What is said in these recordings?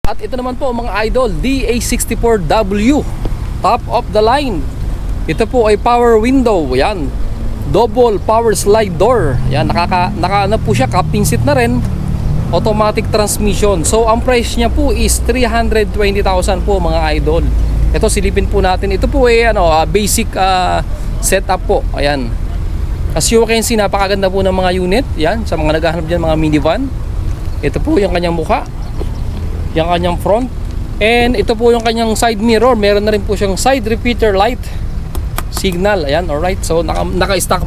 At ito naman po mga idol, DA64W, top of the line. Ito po ay power window, yan. Double power slide door. Yan, naka po siya, kapinsit na rin. Automatic transmission. So ang price niya po is 320,000 po mga idol. Ito silipin po natin. Ito po ay basic setup po. Ayan. As you can see, napakaganda po ng mga unit. Yan, sa mga naghahanap diyan mga minivan. Ito po yung kanyang mukha. Yung kanyang front. And ito po yung kanyang side mirror. Meron na rin po siyang side repeater light signal. Ayan, alright. So naka-stock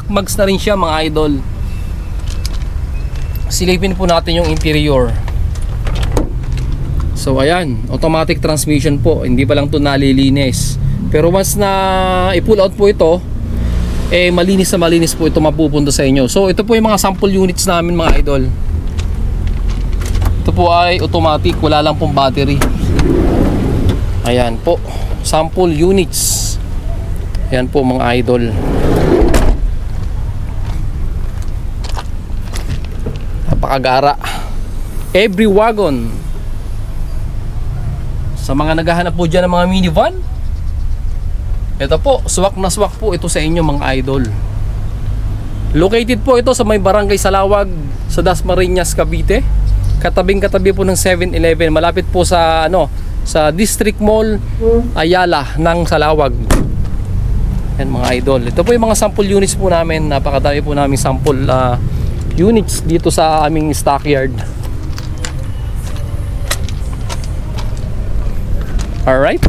mags na rin siya mga idol. Silipin po natin yung interior. So ayan, automatic transmission po. Hindi pa lang ito nalilinis. Pero once na i-pull out po ito, malinis na malinis po ito mapupunta sa inyo. So ito po yung mga sample units namin mga idol. Ito po ay automatic, wala lang pong battery. Ayan po, sample units. Ayan po mga idol. Napakagara. Every wagon. Sa mga naghahanap po dyan ng mga minivan, ito po, swak na swak po ito sa inyo mga idol. Located po ito sa may barangay Salawag, sa Dasmariñas, Cavite. Katabing-katabi po ng 7-Eleven. Malapit po sa sa District Mall Ayala ng Salawag. Yan mga idol. Ito po yung mga sample units po namin. Napakadami po namin sample units dito sa aming stockyard. Alright.